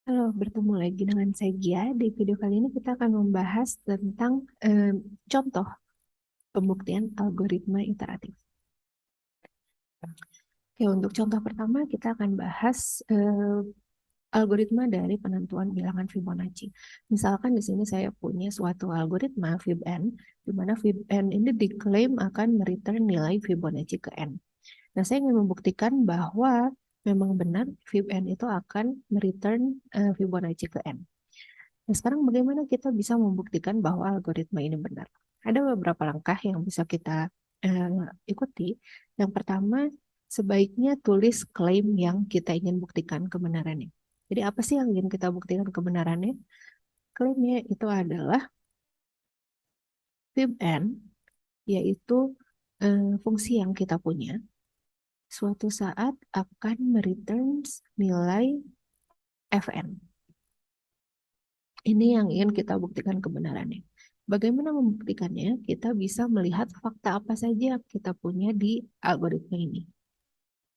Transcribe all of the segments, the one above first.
Halo, bertemu lagi dengan saya Gia. Di video kali ini kita akan membahas tentang contoh pembuktian algoritma iteratif. Oke, untuk contoh pertama kita akan bahas algoritma dari penentuan bilangan Fibonacci. Misalkan di sini saya punya suatu algoritma FibN, di mana FibN ini diklaim akan mereturn nilai Fibonacci ke N. Nah, saya ingin membuktikan bahwa memang benar FibN itu akan mereturn Fibonacci ke N. Nah, sekarang bagaimana kita bisa membuktikan bahwa algoritma ini benar? Ada beberapa langkah yang bisa kita ikuti. Yang pertama, sebaiknya tulis klaim yang kita ingin buktikan kebenarannya. Jadi apa sih yang ingin kita buktikan kebenarannya? Klaimnya itu adalah fibn, yaitu fungsi yang kita punya, suatu saat akan mereturns nilai fn. Ini yang ingin kita buktikan kebenarannya. Bagaimana membuktikannya? Kita bisa melihat fakta apa saja yang kita punya di algoritma ini.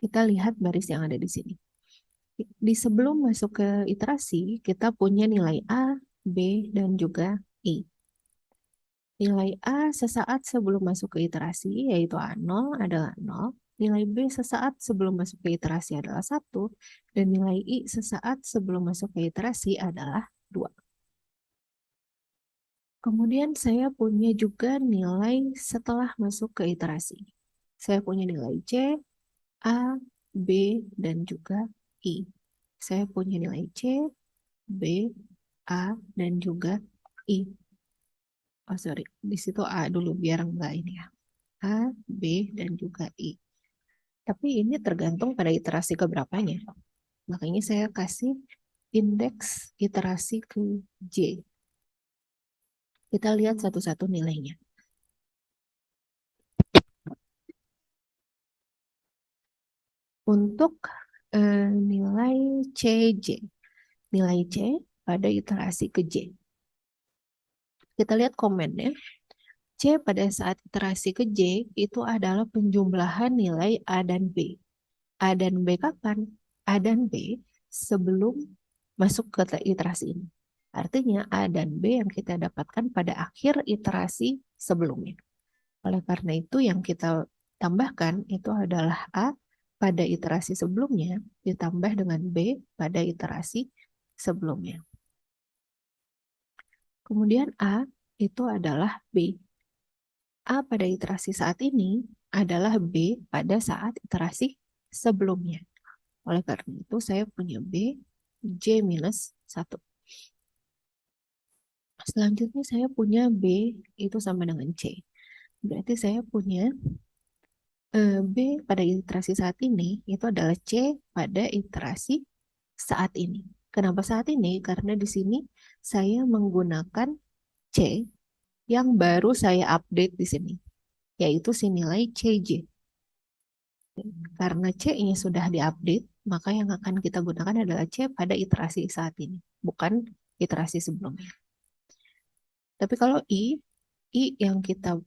Kita lihat baris yang ada di sini. Di sebelum masuk ke iterasi, kita punya nilai A, B, dan juga I. Nilai A sesaat sebelum masuk ke iterasi, yaitu A0 adalah 0. Nilai B sesaat sebelum masuk ke iterasi adalah 1. Dan nilai I sesaat sebelum masuk ke iterasi adalah 2. Kemudian saya punya juga nilai setelah masuk ke iterasi. Saya punya nilai C, A, B, dan juga I. Saya punya nilai C, B, A, dan juga I. Oh sorry, di situ A dulu biar enggak ini ya. A, B, dan juga I. Tapi ini tergantung pada iterasi keberapanya. Makanya saya kasih indeks iterasi ke J. Kita lihat satu-satu nilainya. Untuk nilai CJ, nilai C pada iterasi ke J. Kita lihat komennya. C pada saat iterasi ke J itu adalah penjumlahan nilai A dan B. A dan B kapan? A dan B sebelum masuk ke iterasi ini. Artinya A dan B yang kita dapatkan pada akhir iterasi sebelumnya. Oleh karena itu yang kita tambahkan itu adalah A pada iterasi sebelumnya ditambah dengan B pada iterasi sebelumnya. Kemudian A itu adalah B. A pada iterasi saat ini adalah B pada saat iterasi sebelumnya. Oleh karena itu saya punya B J minus 1. Selanjutnya saya punya B itu sama dengan C. Berarti saya punya B pada iterasi saat ini itu adalah C pada iterasi saat ini. Kenapa saat ini? Karena di sini saya menggunakan C yang baru saya update di sini, yaitu si nilai CJ. Karena C-nya sudah diupdate, maka yang akan kita gunakan adalah C pada iterasi saat ini, bukan iterasi sebelumnya. Tapi kalau I yang kita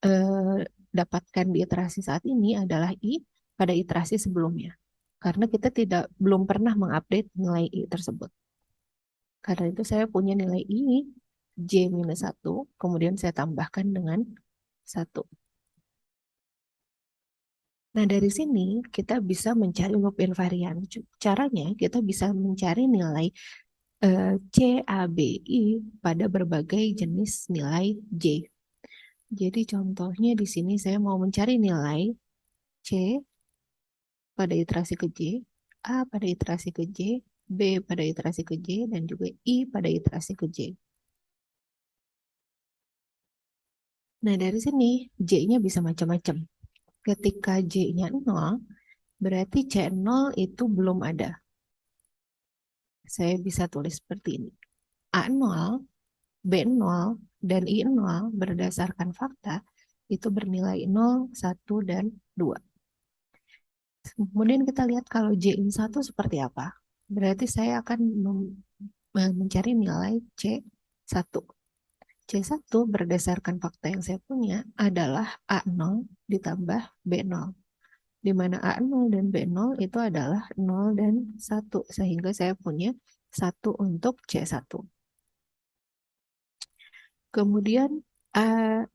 eh, dapatkan di iterasi saat ini adalah I pada iterasi sebelumnya. Karena kita belum pernah mengupdate nilai I tersebut. Karena itu saya punya nilai I J minus 1, kemudian saya tambahkan dengan 1. Nah, dari sini kita bisa mencari loop invariant. Caranya kita bisa mencari nilai CABI pada berbagai jenis nilai J. Jadi contohnya di sini saya mau mencari nilai C pada iterasi ke J, A pada iterasi ke J, B pada iterasi ke J, dan juga I pada iterasi ke J. Nah, dari sini J-nya bisa macam-macam. Ketika J-nya 0, berarti C0 itu belum ada. Saya bisa tulis seperti ini. A0, B0, dan I0 berdasarkan fakta itu bernilai 0, 1, dan 2. Kemudian kita lihat kalau J1 seperti apa. Berarti saya akan mencari nilai C1. C1 berdasarkan fakta yang saya punya adalah A0 ditambah B0. Di mana A0 dan B0 itu adalah 0 dan 1. Sehingga saya punya 1 untuk C1. Kemudian A1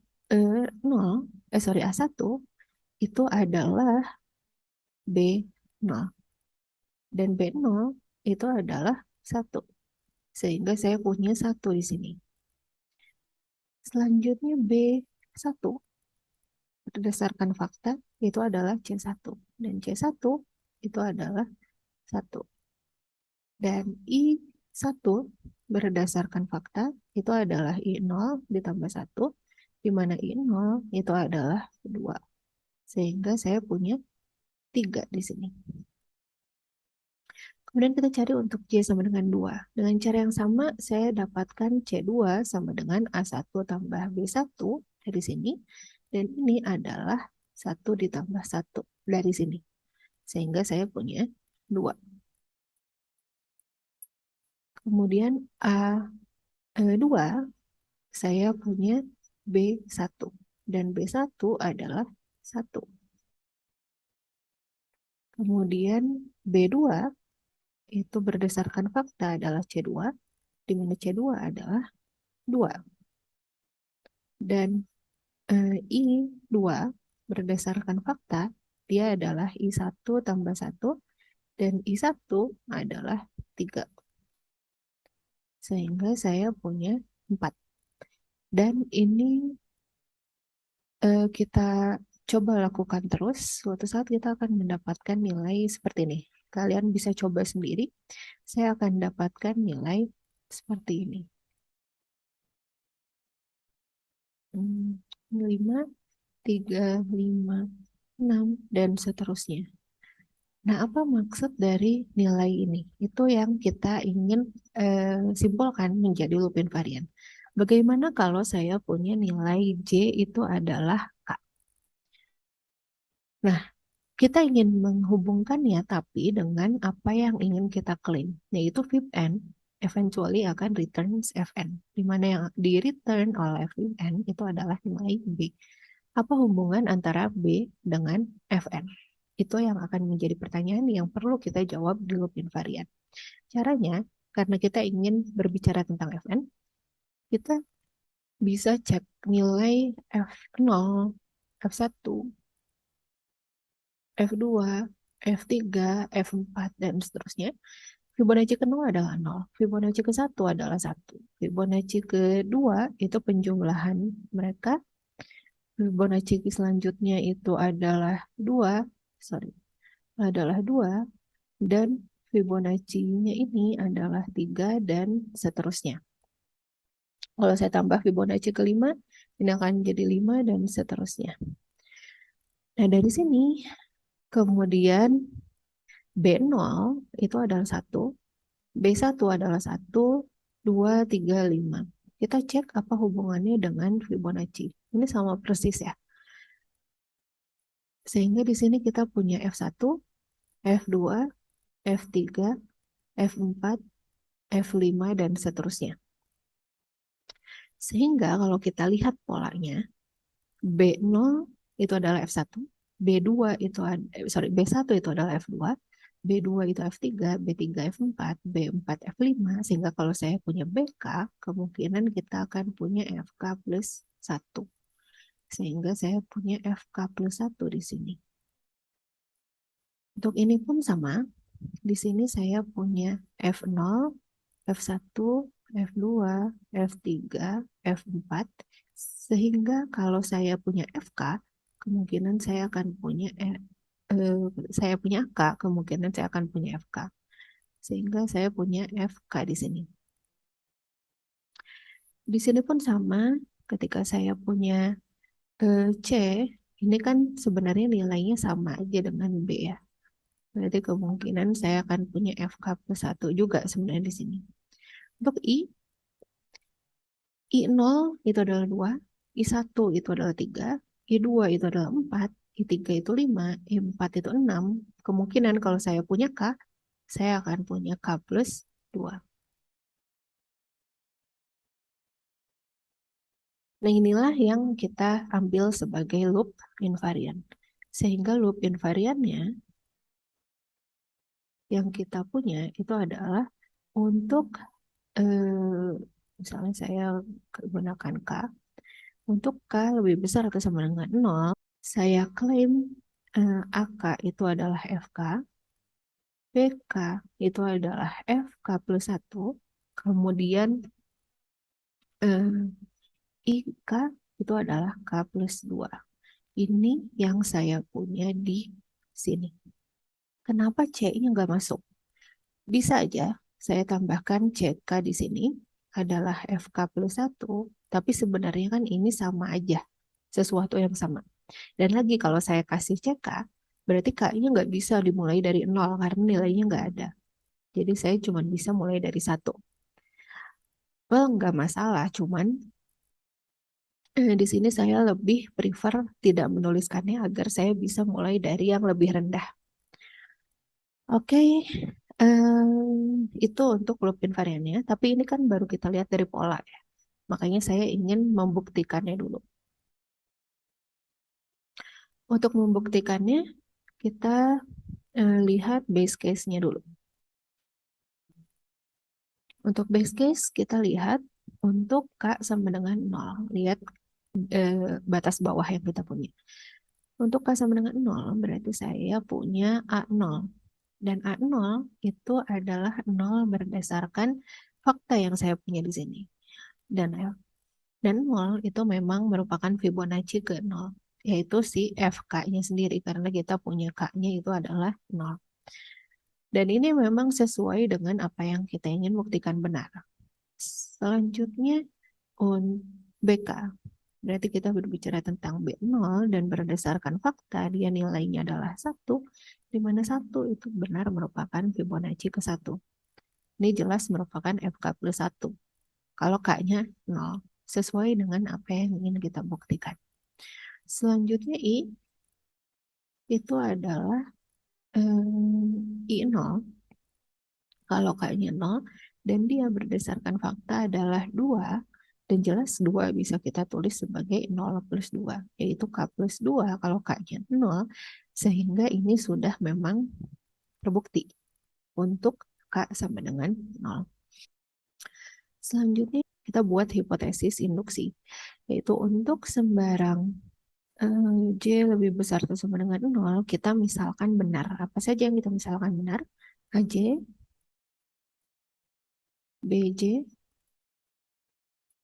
itu adalah B0. Dan B0 itu adalah 1. Sehingga saya punya 1 di sini. Selanjutnya B1 berdasarkan fakta itu adalah C1. Dan C1 itu adalah 1. Dan I1 berdasarkan fakta itu adalah I0 ditambah 1, di mana I0 itu adalah 2. Sehingga saya punya 3 di sini. Kemudian kita cari untuk C sama dengan 2. Dengan cara yang sama, saya dapatkan C2 sama dengan A1 tambah B1 dari sini. Dan ini adalah 1 ditambah 1 dari sini. Sehingga saya punya 2. Kemudian A2, saya punya B1. Dan B1 adalah 1. Kemudian B2 itu berdasarkan fakta adalah C2, di mana C2 adalah 2. Dan I2 berdasarkan fakta, dia adalah I1 tambah 1, dan I1 adalah 3. Sehingga saya punya 4. Dan ini kita coba lakukan terus, suatu saat kita akan mendapatkan nilai seperti ini. Kalian bisa coba sendiri, saya akan dapatkan nilai seperti ini. 5, 3, 5, 6, dan seterusnya. Nah, apa maksud dari nilai ini? Itu yang kita ingin simpulkan menjadi loop invariant. Bagaimana kalau saya punya nilai J itu adalah K? Nah, kita ingin menghubungkannya tapi dengan apa yang ingin kita klaim, yaitu Fib-n eventually akan returns Fn, di mana yang di return oleh Fib-n itu adalah nilai B. Apa hubungan antara B dengan Fn? Itu yang akan menjadi pertanyaan yang perlu kita jawab di loop invariant. Caranya, karena kita ingin berbicara tentang Fn, kita bisa cek nilai F0, F1, F2, F3, F4, dan seterusnya. Fibonacci ke-0 adalah 0, Fibonacci ke-1 adalah 1, Fibonacci ke-2 itu penjumlahan mereka, Fibonacci selanjutnya itu adalah 2, adalah 2, dan Fibonacci-nya ini adalah 3 dan seterusnya. Kalau saya tambah Fibonacci ke-5, ini akan jadi 5 dan seterusnya. Nah, dari sini kemudian B0 itu adalah 1, B1 adalah 1, 2, 3, 5. Kita cek apa hubungannya dengan Fibonacci. Ini sama persis ya. Sehingga di sini kita punya F1, F2, F3, F4, F5, dan seterusnya. Sehingga kalau kita lihat polanya, B0 itu adalah F1, B2 itu B1 itu adalah F2, B2 itu F3, B3 F4, B4 F5, sehingga kalau saya punya BK, kemungkinan kita akan punya FK plus 1. Sehingga saya punya FK plus 1 di sini. Untuk ini pun sama, di sini saya punya F0, F1, F2, F3, F4, sehingga kalau saya punya FK, kemungkinan saya akan punya saya punya K, kemungkinan saya akan punya FK. Sehingga saya punya FK di sini. Di sini pun sama, ketika saya punya C, ini kan sebenarnya nilainya sama aja dengan B ya. Berarti kemungkinan saya akan punya FK plus 1 juga sebenarnya di sini. Untuk I0 itu adalah 2, I1 itu adalah 3, I2 itu adalah 4, I3 itu 5, I4 itu 6. Kemungkinan kalau saya punya K, saya akan punya K plus 2. Nah, inilah yang kita ambil sebagai loop invariant. Sehingga loop invariantnya yang kita punya itu adalah Untuk misalnya saya gunakan K, untuk K lebih besar atau sama dengan 0, saya klaim AK itu adalah FK, PK itu adalah FK plus 1, kemudian eh, IK itu adalah K plus 2. Ini yang saya punya di sini. Kenapa C-nya nggak masuk? Bisa aja saya tambahkan CK di sini adalah FK plus 1, tapi sebenarnya kan ini sama aja, sesuatu yang sama. Dan lagi kalau saya kasih CK, berarti K-nya nggak bisa dimulai dari 0 karena nilainya nggak ada. Jadi saya cuma bisa mulai dari 1. Well, nggak masalah, cuman di sini saya lebih prefer tidak menuliskannya agar saya bisa mulai dari yang lebih rendah. Oke, itu untuk loop invariannya. Tapi ini kan baru kita lihat dari pola ya. Makanya saya ingin membuktikannya dulu. Untuk membuktikannya, kita lihat base case-nya dulu. Untuk base case, kita lihat untuk K sama dengan 0. Lihat batas bawah yang kita punya. Untuk K sama dengan 0, berarti saya punya A0. Dan A0 itu adalah 0 berdasarkan fakta yang saya punya di sini. Dan dan 0 itu memang merupakan Fibonacci ke 0, yaitu si FK-nya sendiri, karena kita punya K-nya itu adalah 0. Dan ini memang sesuai dengan apa yang kita ingin buktikan benar. Selanjutnya, BK. Berarti kita berbicara tentang B0 dan berdasarkan fakta dia nilainya adalah 1, di mana 1 itu benar merupakan Fibonacci ke 1. Ini jelas merupakan FK plus 1. Kalau K-nya 0, sesuai dengan apa yang ingin kita buktikan. Selanjutnya I, itu adalah I0. Kalau K-nya 0, dan dia berdasarkan fakta adalah 2, dan jelas 2 bisa kita tulis sebagai 0 plus 2, yaitu K plus 2 kalau K-nya 0, sehingga ini sudah memang terbukti untuk K sama dengan 0. Selanjutnya kita buat hipotesis induksi, yaitu untuk sembarang J lebih besar atau sama dengan 0, kita misalkan benar. Apa saja yang kita misalkan benar? AJ, BJ,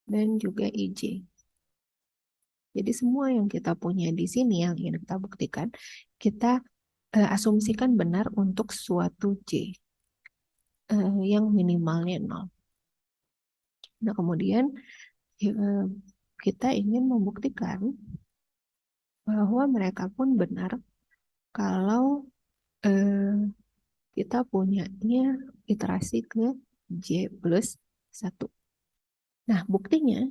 dan juga IJ. Jadi semua yang kita punya di sini yang ingin kita buktikan, kita asumsikan benar untuk suatu J yang minimalnya 0. Nah, kemudian kita ingin membuktikan bahwa mereka pun benar kalau eh, kita punyanya iterasi ke J plus 1. Nah, buktinya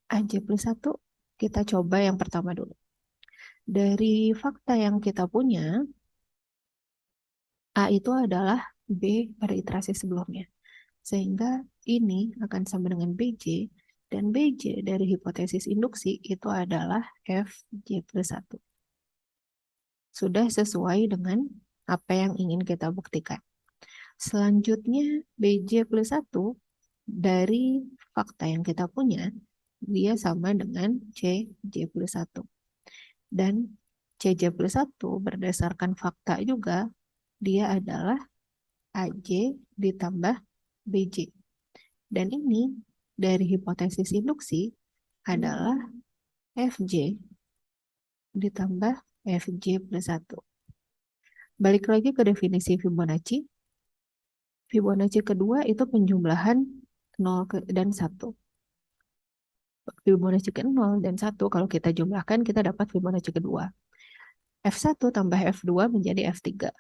AJ plus 1 kita coba yang pertama dulu. Dari fakta yang kita punya, A itu adalah B pada iterasi sebelumnya. Sehingga ini akan sama dengan BJ, dan BJ dari hipotesis induksi itu adalah FJ plus 1. Sudah sesuai dengan apa yang ingin kita buktikan. Selanjutnya, BJ plus 1 dari fakta yang kita punya, dia sama dengan CJ plus 1. Dan CJ plus 1 berdasarkan fakta juga, dia adalah AJ ditambah BJ. Dan ini dari hipotesis induksi adalah FJ ditambah FJ plus 1. Balik lagi ke definisi Fibonacci. Fibonacci kedua itu penjumlahan 0 dan 1. Fibonacci ke 0 dan 1 kalau kita jumlahkan kita dapat Fibonacci kedua. F1 tambah F2 menjadi F3.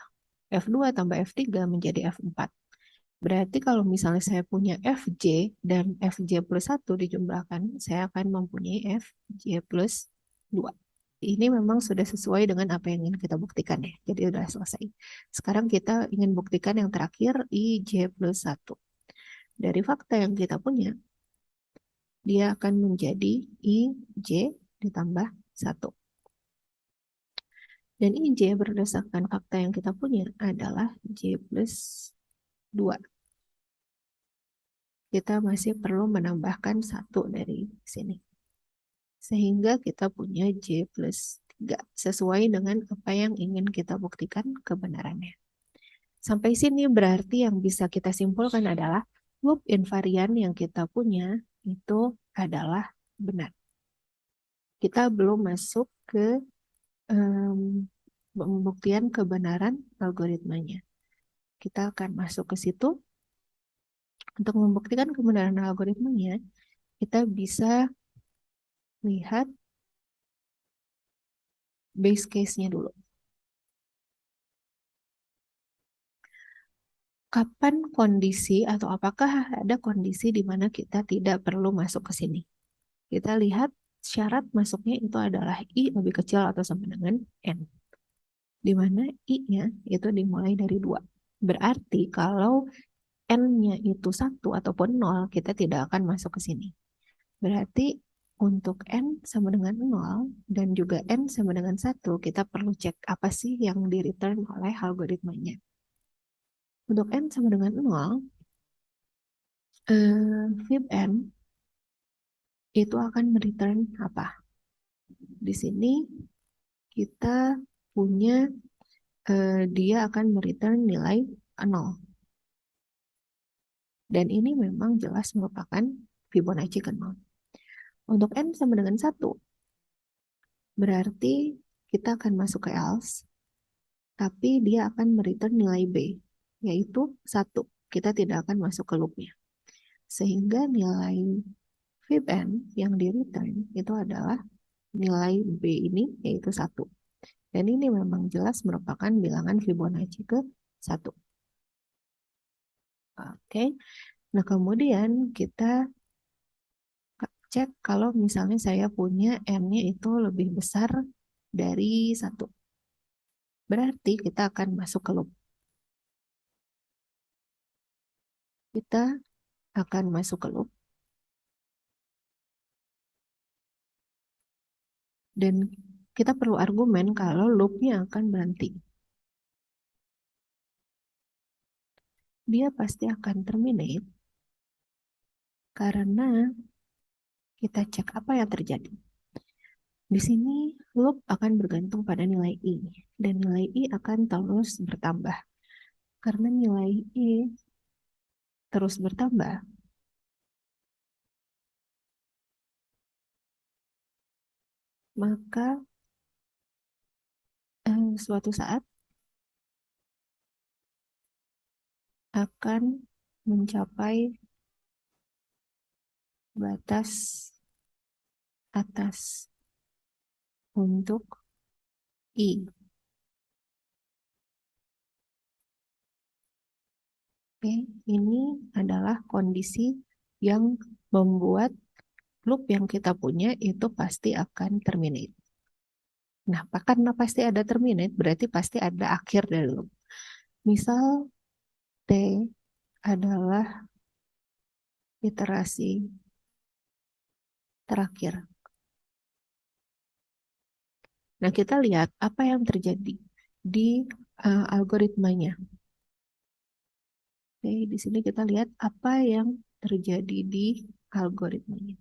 F2 tambah F3 menjadi F4. Berarti kalau misalnya saya punya Fj dan Fj plus 1 dijumlahkan, saya akan mempunyai Fj plus 2. Ini memang sudah sesuai dengan apa yang ingin kita buktikan ya. Jadi sudah selesai. Sekarang kita ingin buktikan yang terakhir IJ plus 1. Dari fakta yang kita punya, dia akan menjadi IJ ditambah 1. Dan IJ berdasarkan fakta yang kita punya adalah J plus 2. kita masih perlu menambahkan 1 dari sini. Sehingga kita punya J plus 3 sesuai dengan apa yang ingin kita buktikan kebenarannya. Sampai sini berarti yang bisa kita simpulkan adalah loop invarian yang kita punya itu adalah benar. Kita belum masuk ke pembuktian kebenaran algoritmanya. Kita akan masuk ke situ. Untuk membuktikan kebenaran algoritmanya, kita bisa lihat base case-nya dulu. Kapan kondisi atau apakah ada kondisi di mana kita tidak perlu masuk ke sini? Kita lihat syarat masuknya itu adalah I lebih kecil atau sama dengan N. Di mana I-nya itu dimulai dari 2. Berarti kalau N-nya itu 1 ataupun 0, kita tidak akan masuk ke sini. Berarti untuk N sama dengan 0 dan juga N sama dengan 1, kita perlu cek apa sih yang di-return oleh algoritmanya. Untuk N sama dengan 0, fib N itu akan return apa? Di sini kita punya dia akan return nilai 0. Dan ini memang jelas merupakan Fibonacci ke 0. Untuk N sama dengan 1, berarti kita akan masuk ke else, tapi dia akan return nilai B, yaitu 1. Kita tidak akan masuk ke loopnya. Sehingga nilai fib N yang di return itu adalah nilai B ini, yaitu 1. Dan ini memang jelas merupakan bilangan Fibonacci ke 1. Oke, nah kemudian kita cek kalau misalnya saya punya N-nya itu lebih besar dari 1. Berarti kita akan masuk ke loop. Kita akan masuk ke loop. Dan kita perlu argumen kalau loopnya akan berhenti. Dia pasti akan terminate karena kita cek apa yang terjadi. Di sini loop akan bergantung pada nilai I. Dan nilai I akan terus bertambah. Karena nilai I terus bertambah, maka suatu saat akan mencapai batas atas untuk I. Oke, ini adalah kondisi yang membuat loop yang kita punya itu pasti akan terminate. Nah, karena pasti ada terminate, berarti pasti ada akhir dari loop. Misal T adalah iterasi terakhir. Nah, kita lihat apa yang terjadi di algoritmanya. Oke, di sini kita lihat apa yang terjadi di algoritmanya.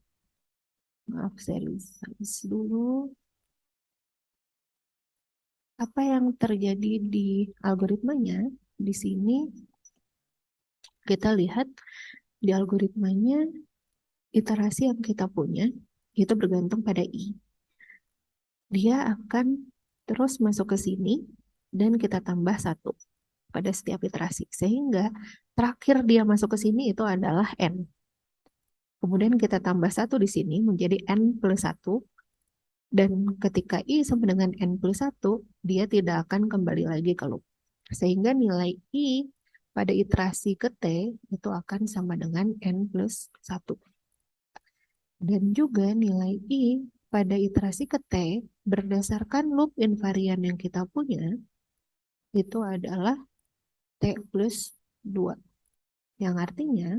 Maaf, saya rilis dulu. Apa yang terjadi di algoritmanya? Di sini kita lihat di algoritmanya iterasi yang kita punya itu bergantung pada I. Dia akan terus masuk ke sini dan kita tambah 1 pada setiap iterasi. Sehingga terakhir dia masuk ke sini itu adalah N. Kemudian kita tambah 1 di sini menjadi N plus 1. Dan ketika I sama dengan N plus 1, dia tidak akan kembali lagi ke loop. Sehingga nilai I pada iterasi ke T itu akan sama dengan N plus 1. Dan juga nilai I pada iterasi ke T berdasarkan loop invarian yang kita punya itu adalah T plus 2. Yang artinya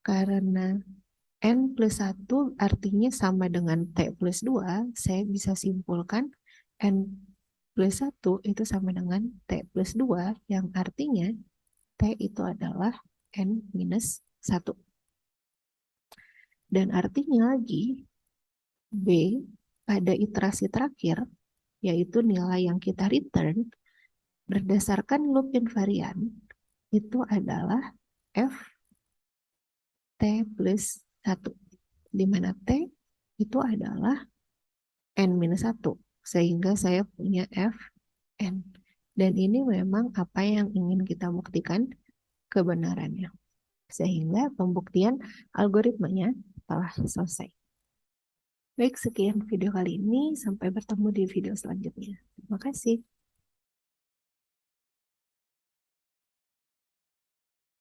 karena N plus 1 artinya sama dengan T plus 2, saya bisa simpulkan N plus 1 itu sama dengan T plus 2, yang artinya T itu adalah N minus 1. Dan artinya lagi, B pada iterasi terakhir, yaitu nilai yang kita return, berdasarkan loop invariant, itu adalah F T plus 1, di mana T itu adalah N-1, sehingga saya punya Fn. Dan ini memang apa yang ingin kita buktikan kebenarannya. Sehingga pembuktian algoritmanya telah selesai. Baik, sekian video kali ini. Sampai bertemu di video selanjutnya. Terima kasih.